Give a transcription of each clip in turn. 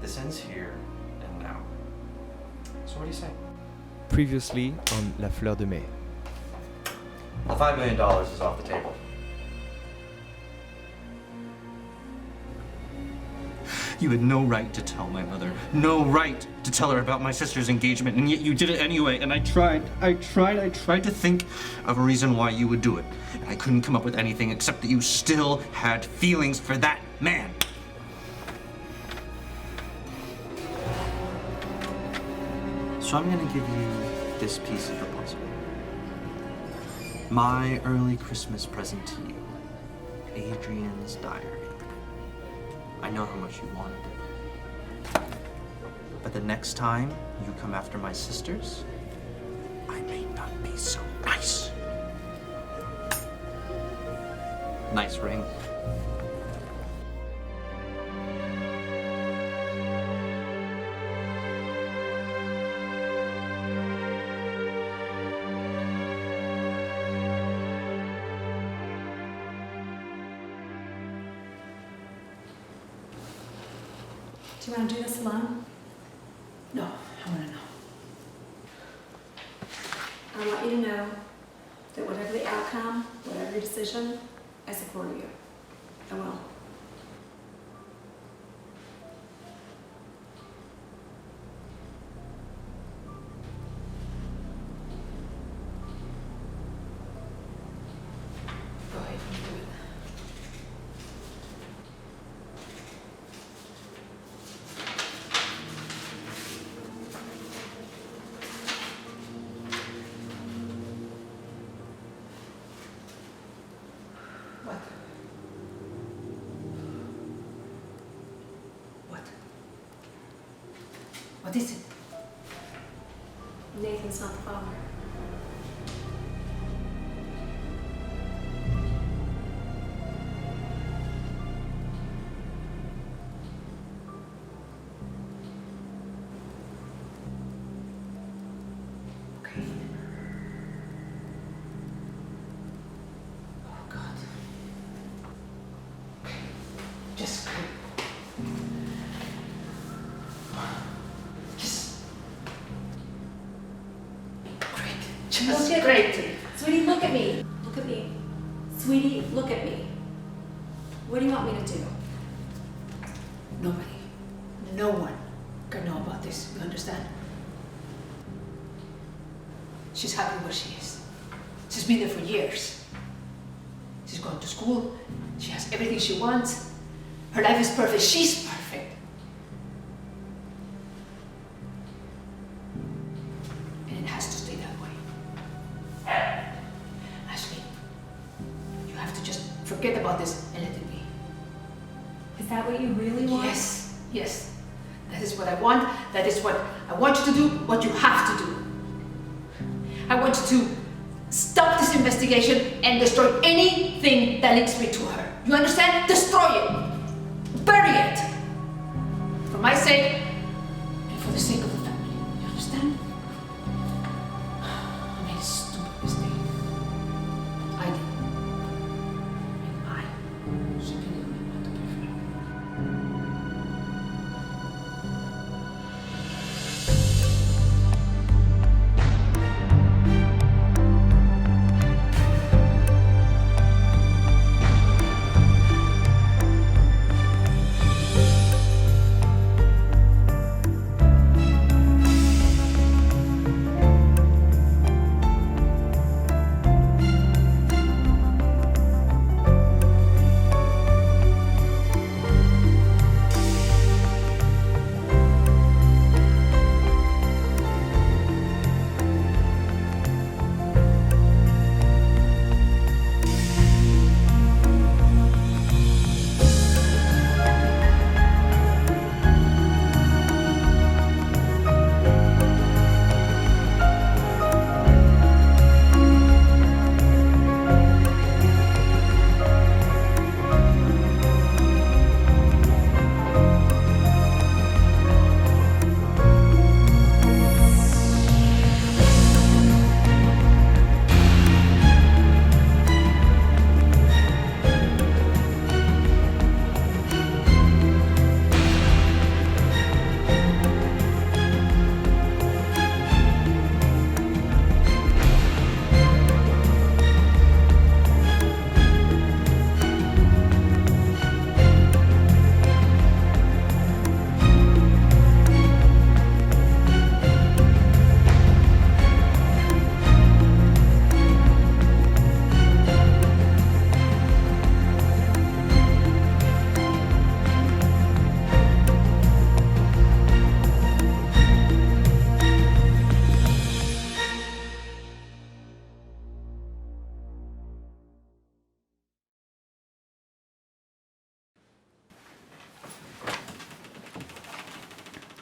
This ends here and now. So what do you say? Previously on La Fleur de Mai. The $5 million is off the table. You had no right to tell my mother, no right to tell her about my sister's engagement, and yet you did it anyway, and I tried to think of a reason why you would do it. And I couldn't come up with anything except that you still had feelings for that man. So I'm gonna give you this piece of the puzzle. My early Christmas present to you, Adrian's diary. I know how much you wanted it. But the next time you come after my sisters, I may not be so nice. Nice ring. Do you want to do this alone? No, I want to know. I want you to know that whatever the outcome, whatever your decision, I support you. I will. Go ahead and do it. What? What? What is it? Nathan's not the father. Okay. Oh God. Okay. Just great. Just great. Just Look at great. me. Sweetie, look at me. Look at me. Sweetie, look at me. What do you want me to do? Nobody, no one can know about this. You understand? She's happy where she is. She's been there for years. She's going to school. She has everything she wants. Her life is perfect. She's perfect. And it has to stay that way. Ashley, you have to just forget about this and let it be. Is that what you really want? Yes, yes. That is what I want. That is what I want you to do, what you have to do. I want you to stop this investigation and destroy anything that links me to her. You understand? Destroy it. Bury it. For my sake and for the sake of the family. You understand? I made a stupid mistake. I did. And I simply didn't want to be friends.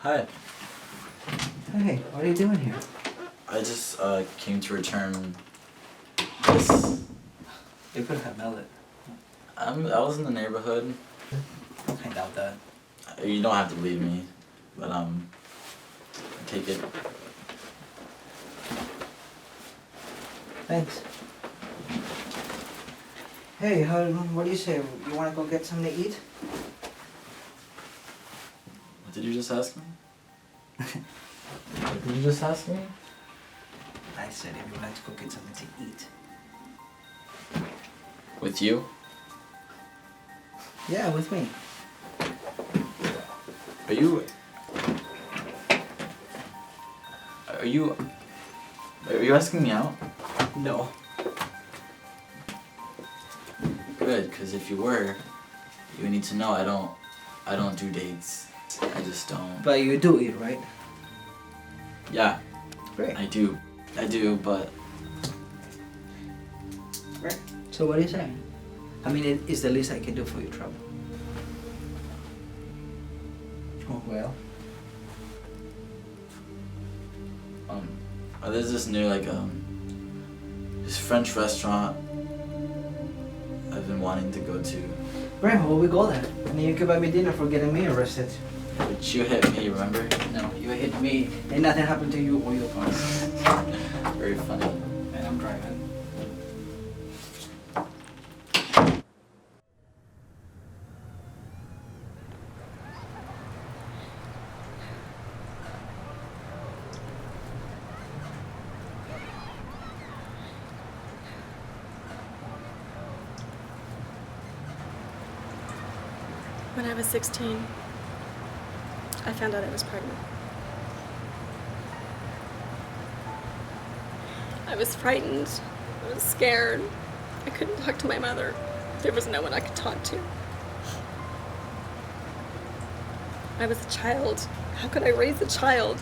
Hi. Hey, what are you doing here? I just came to return this. You could have mailed it. I was in the neighborhood. I doubt that. You don't have to believe me, but take it. Thanks. Hey, what do you say? You wanna go get something to eat? What did you just ask me? What did you just ask me? I said if you would like to go get something to eat. With you? Yeah, with me. Are you asking me out? No. Good, because if you were, you need to know I don't do dates. I just don't. But you do eat, right? Yeah, Great. I do, but Great. So what do you say? I mean, it is the least I can do for your trouble. Oh, well. there's this new this French restaurant I've been wanting to go to. Great, well, we go there. And then you could buy me dinner for getting me arrested. But you hit me, remember? No, you hit me. Ain't nothing happened to you or your boss. Very funny. And I'm driving. When I was 16, I found out I was pregnant. I was frightened. I was scared. I couldn't talk to my mother. There was no one I could talk to. I was a child. How could I raise a child?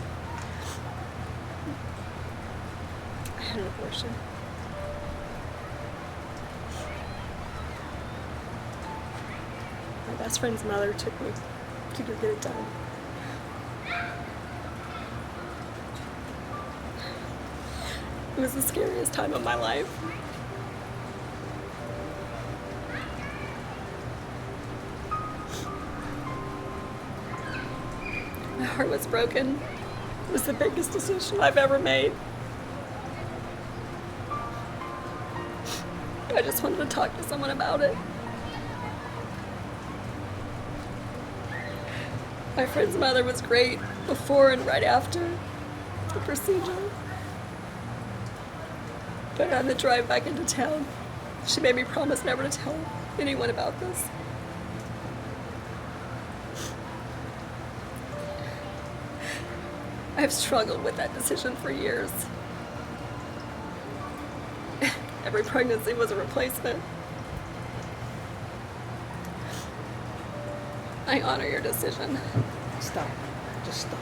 I had an abortion. My best friend's mother took me to go get it done. It was the scariest time of my life. My heart was broken. It was the biggest decision I've ever made. I just wanted to talk to someone about it. My friend's mother was great before and right after the procedure. But on the drive back into town, she made me promise never to tell anyone about this. I've struggled with that decision for years. Every pregnancy was a replacement. I honor your decision. Stop. Just stop.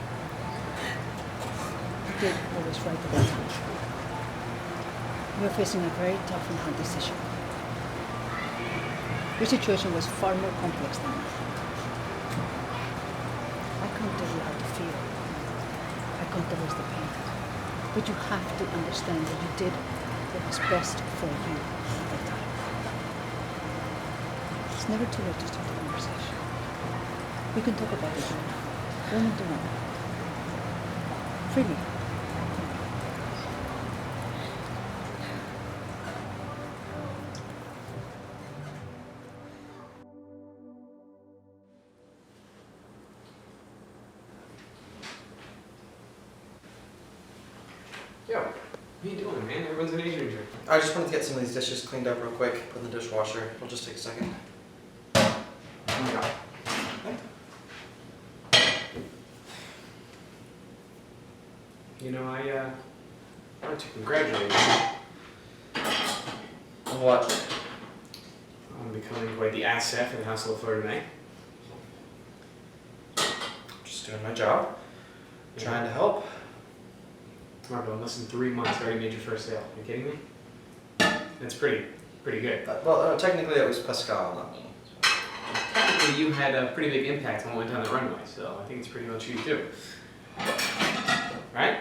You did what was right at that time. You're facing a very tough and hard decision. Your situation was far more complex than that. I can't tell you how to feel. I can't erase the pain. But you have to understand that you did what was best for you at that time. It's never too late to start the conversation. We can talk about it now, one to one. Freely. Yo, what are you doing, man? Everyone's in Asian here. I just wanted to get some of these dishes cleaned up real quick, put in the dishwasher. It'll just take a second. Yeah. You know, I wanted to congratulate you On what? on becoming quite the asset for the household Fleur de Mai. Just doing my job. Trying to help. Marco, in less than 3 months, I already made your first sale. Are you kidding me? That's pretty good. Well, technically it was Pascal, not me. technically you had a pretty big impact when we went down the runway, so I think it's pretty much you too. Right?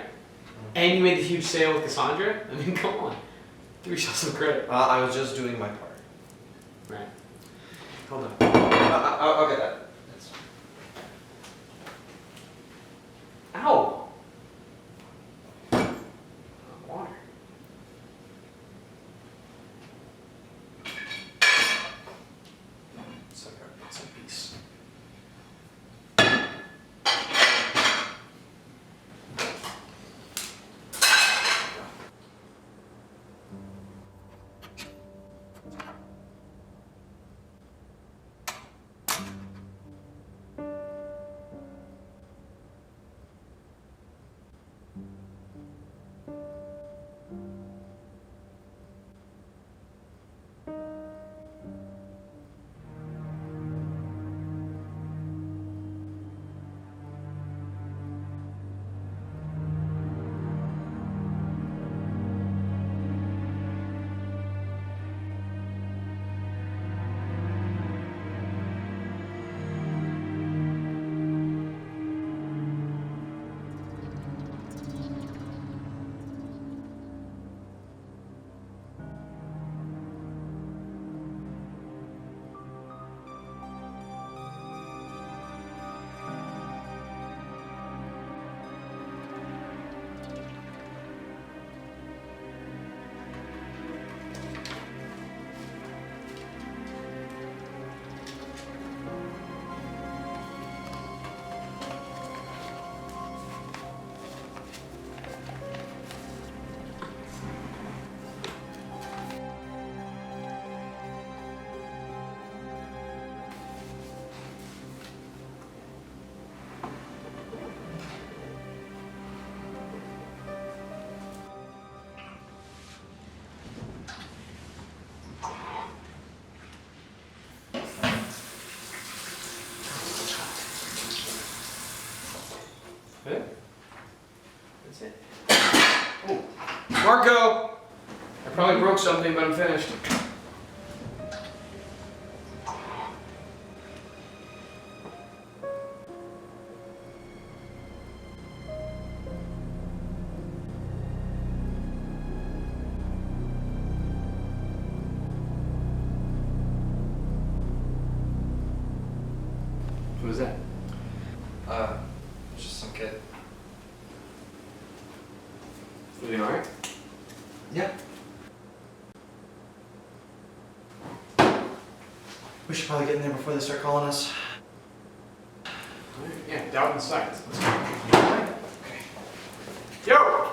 And you made the huge sale with Cassandra? I mean, come on. Give yourself some credit. I was just doing my part. Right. Hold on. I'll get that. That's- Ow! Water. Sorry, it's a piece. Good? That's it. Oh, Marco! I probably broke something, but I'm finished. What was that? Just some kid. You doing alright? Yeah. We should probably get in there before they start calling us. Yeah, doubt in sight. Let's go. Okay. Yo!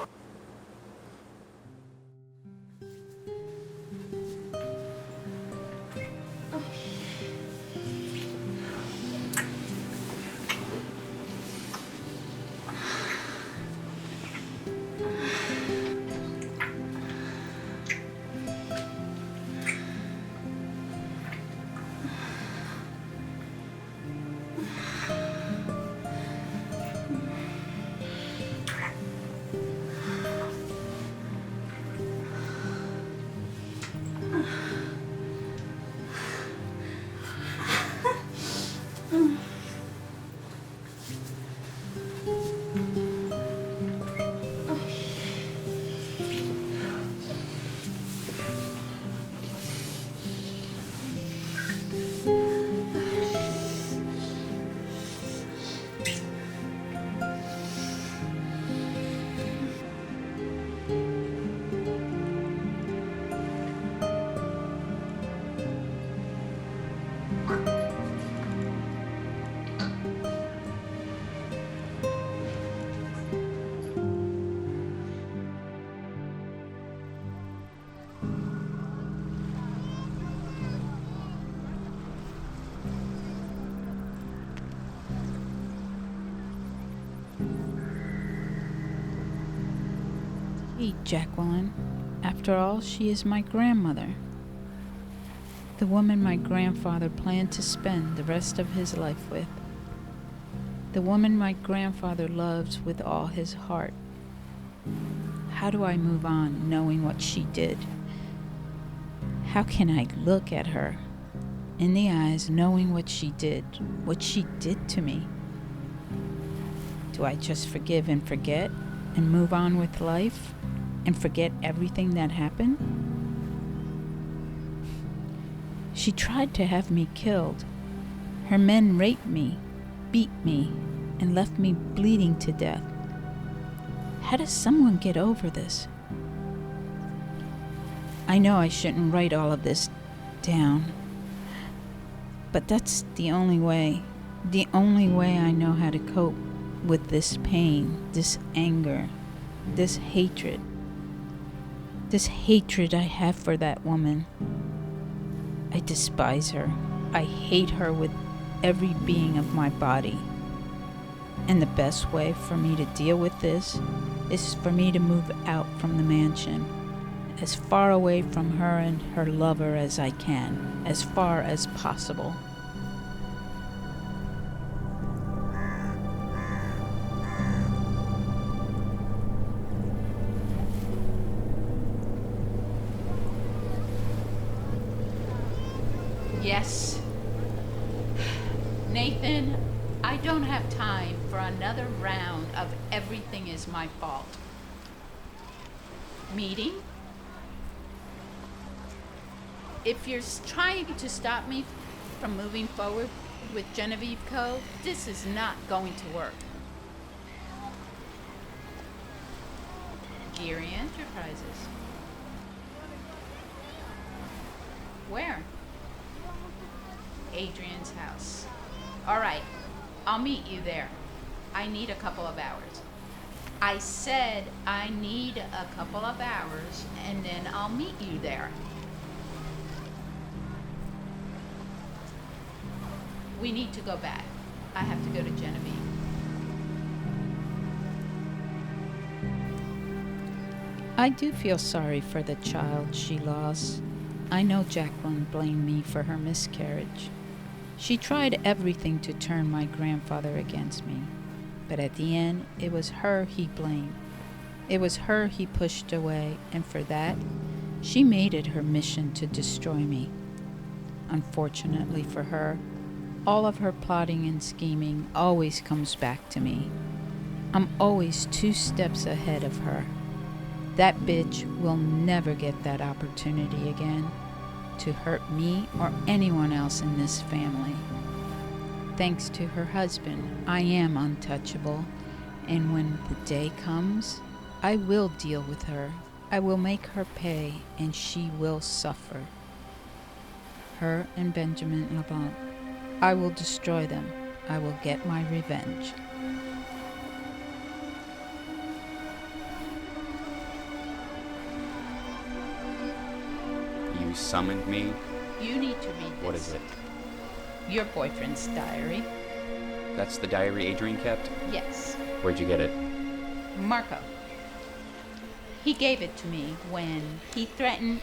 Hey, Jacqueline. After all, she is my grandmother. The woman my grandfather planned to spend the rest of his life with. The woman my grandfather loves with all his heart. How do I move on knowing what she did? How can I look at her in the eyes, knowing what she did to me. Do I just forgive and forget and move on with life and forget everything that happened? She tried to have me killed. Her men raped me, beat me, and left me bleeding to death. How does someone get over this? I know I shouldn't write all of this down, but that's the only way I know how to cope with this pain, this anger, this hatred I have for that woman. I despise her. I hate her with every being of my body. And the best way for me to deal with this is for me to move out from the mansion, as far away from her and her lover as I can, as far as possible. Yes. Nathan, I don't have time for another round of everything is my fault. Meeting? If you're trying to stop me from moving forward with Genevieve Co., this is not going to work. Geary Enterprises. Where? Adrian's house. All right, I'll meet you there. I need a couple of hours. I said I need a couple of hours, and then I'll meet you there. We need to go back. I have to go to Genevieve. I do feel sorry for the child she lost. I know Jacqueline blamed me for her miscarriage. She tried everything to turn my grandfather against me, but at the end, it was her he blamed. It was her he pushed away, and for that, she made it her mission to destroy me. Unfortunately for her, all of her plotting and scheming always comes back to me. I'm always 2 steps ahead of her. That bitch will never get that opportunity again to hurt me or anyone else in this family. Thanks to her husband, I am untouchable, and when the day comes, I will deal with her. I will make her pay, and she will suffer. Her and Benjamin Lavant. I will destroy them. I will get my revenge. You summoned me? You need to read this. What is it? Your boyfriend's diary. That's the diary Adrian kept? Yes. Where'd you get it? Marco. He gave it to me when he threatened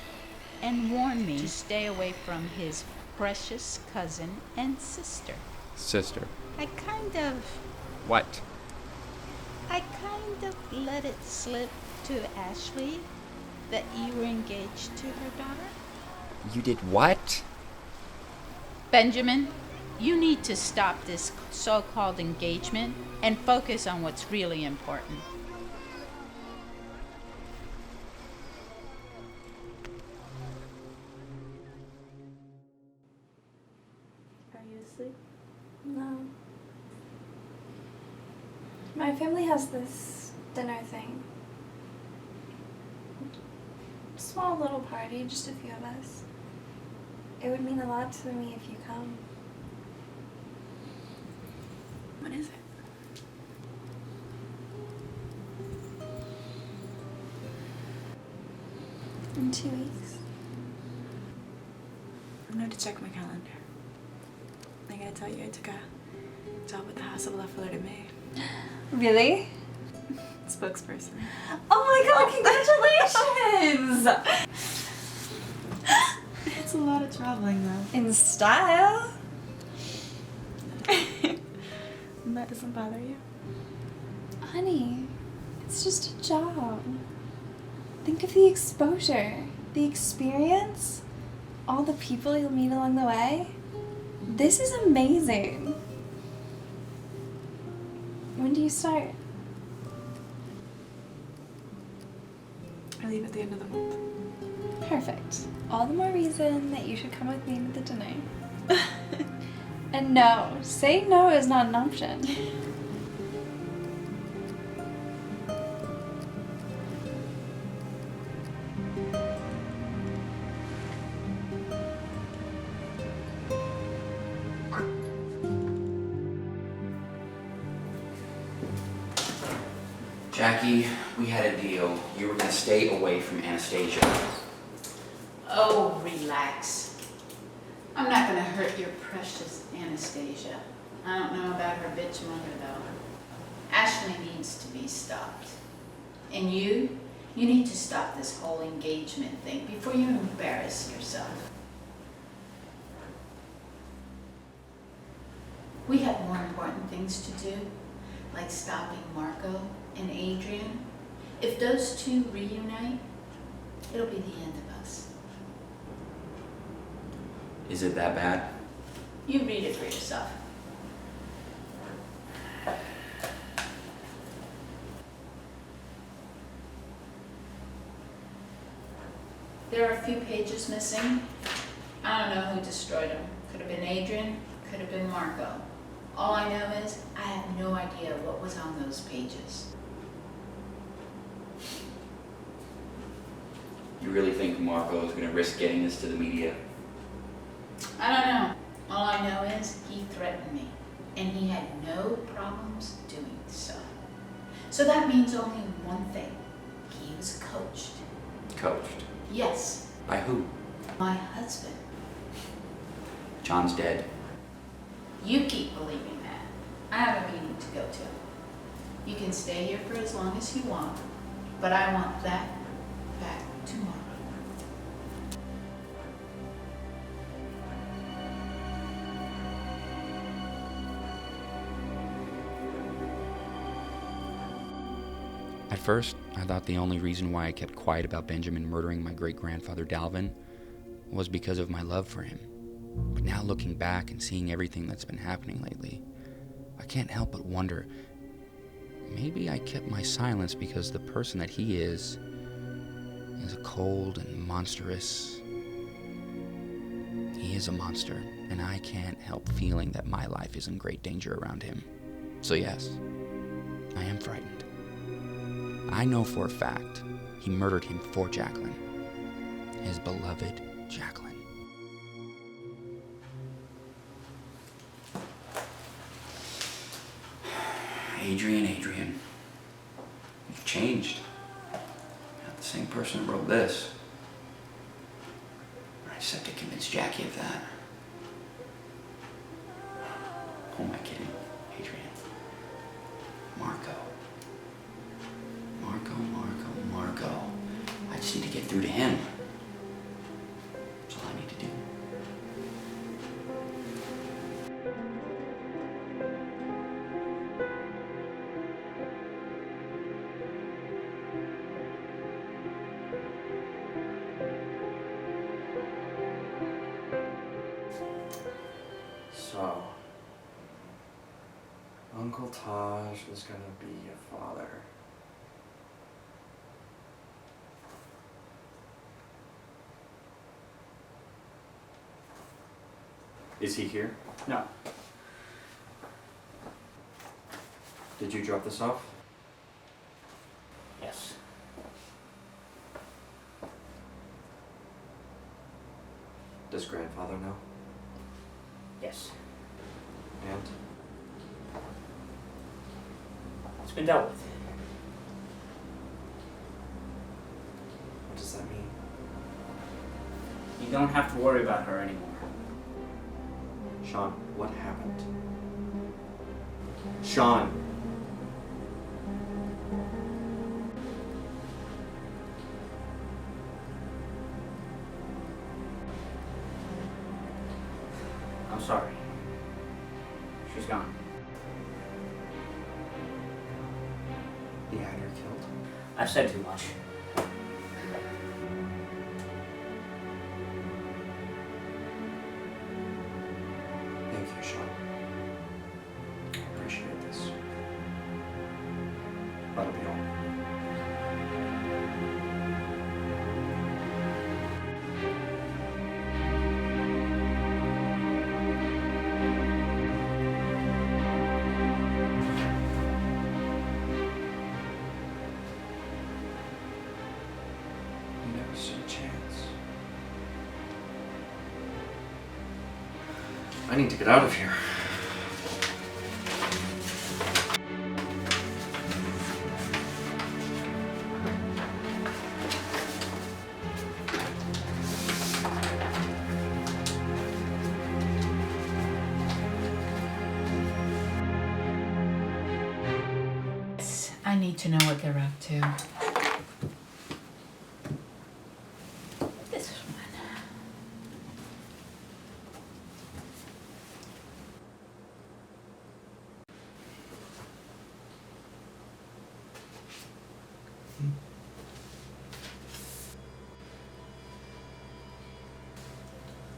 and warned me to stay away from his precious cousin and sister. Sister. I kind of let it slip to Ashley that you were engaged to her daughter. You did what? Benjamin, you need to stop this so-called engagement and focus on what's really important. Are you asleep? No. My family has this dinner thing. Small little party, just a few of us. It would mean a lot to me if you come. What is it? In 2 weeks. I'm going to check my calendar. I gotta tell you, I took a job at the House of La Fleur de Mai. Really? Spokesperson. Oh my god, congratulations! It's a lot of traveling though. In style? And that doesn't bother you? Honey, it's just a job. Think of the exposure, the experience. all the people you'll meet along the way. This is amazing. When do you start? I leave at the end of the month. Perfect. All the more reason that you should come with me to the dinner. And no, saying no is not an option. Jackie, we had a deal. You were gonna stay away from Anastasia. Oh, relax. I'm not gonna hurt your precious Anastasia. I don't know about her bitch mother, though. Ashley needs to be stopped. And you need to stop this whole engagement thing before you embarrass yourself. We have more important things to do, like stopping Marco and Adrian. If those two reunite, it'll be the end of us. Is it that bad? You read it for yourself. There are a few pages missing. I don't know who destroyed them. Could have been Adrian, could have been Marco. All I know is I have no idea what was on those pages. You really think Marco is gonna risk getting this to the media? I don't know. All I know is he threatened me, and he had no problems doing so. So that means only one thing. He was coached. Coached? Yes, By who? my husband. John's dead. You keep believing that. I have a meeting to go to. You can stay here for as long as you want, but I want that back tomorrow. At first, I thought the only reason why I kept quiet about Benjamin murdering my great-grandfather Dalvin was because of my love for him. But now looking back and seeing everything that's been happening lately, I can't help but wonder, maybe I kept my silence because the person that he is a cold and monstrous. He is a monster, and I can't help feeling that my life is in great danger around him. So yes, I am frightened. I know for a fact he murdered him for Jacqueline, his beloved Jacqueline. Adrian, you've changed. You're not the same person who wrote this. I just have to convince Jackie of that. Who am I kidding? Adrian. Marco. I just need to get through to him. That's all I need to do. So, Uncle Taj is gonna be your father. Is he here? No. Did you drop this off? Yes. Does grandfather know? Yes. And? It's been dealt with. What does that mean? You don't have to worry about her anymore. Sean, what happened? Sean! I'm sorry. She's gone. He had her killed. I've said too much. Sean. I appreciate this. That'll be all. You never stood a chance. I need to get out of here. I need to know what they're up to. This one.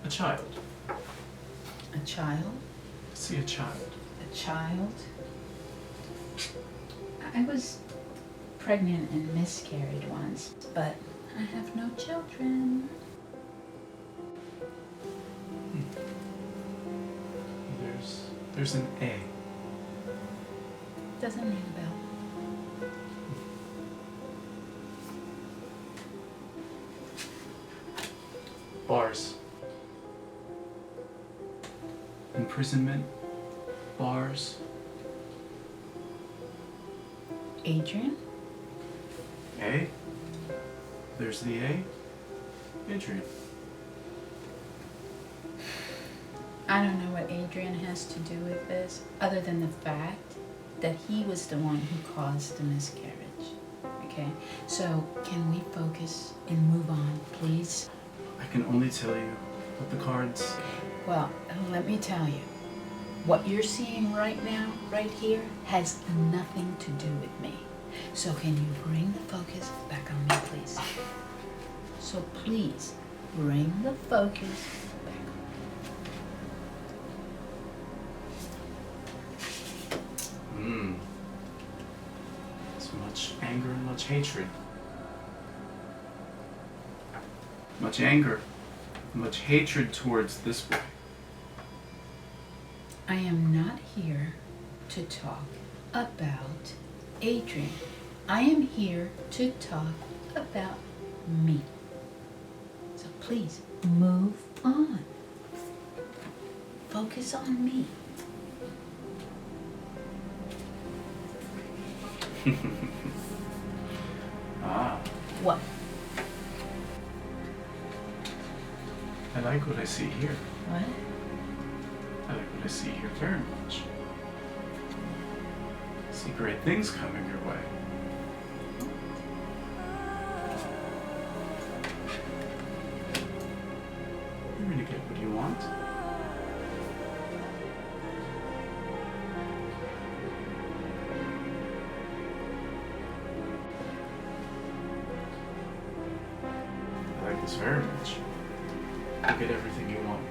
A child. A child? See a child. A child? I was pregnant and miscarried once, but I have no children. There's an A. Doesn't ring a bell. Bars. Imprisonment. Bars. Adrian? A. There's the A. Adrian. I don't know what Adrian has to do with this, other than the fact that he was the one who caused the miscarriage. Okay? So, can we focus and move on, please? I can only tell you what the cards. Well, let me tell you. What you're seeing right now, right here, has nothing to do with me. So can you bring the focus back on me, please? So please, bring the focus back on me. There's much anger and much hatred. Much anger, much hatred towards this boy. I am not here to talk about Adrian. I am here to talk about me. So please, move on. Focus on me. Ah. What? I like what I see here. What? I like what I see here very much. I see great things coming your way. You're gonna get what you want. I like this very much. You get everything you want.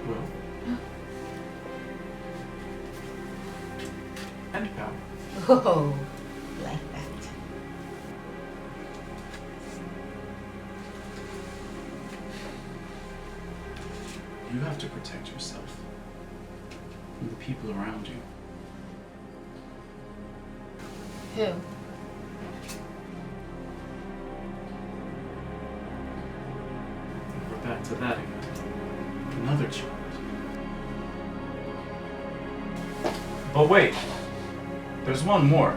Will. And power. Oh, like that. You have to protect yourself and the people around you. Who? We're back to that again. Another child. But wait, there's one more.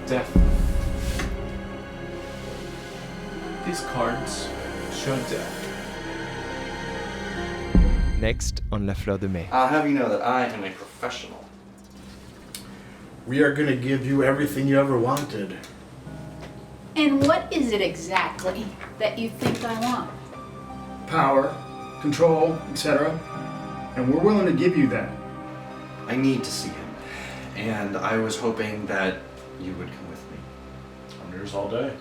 Death. These cards show death. Next on La Fleur de Mai. I'll have you know that I am a professional. We are going to give you everything you ever wanted. And what is it exactly that you think I want? Power, control, etc. And we're willing to give you that. I need to see him. And I was hoping that you would come with me. I'm yours all day.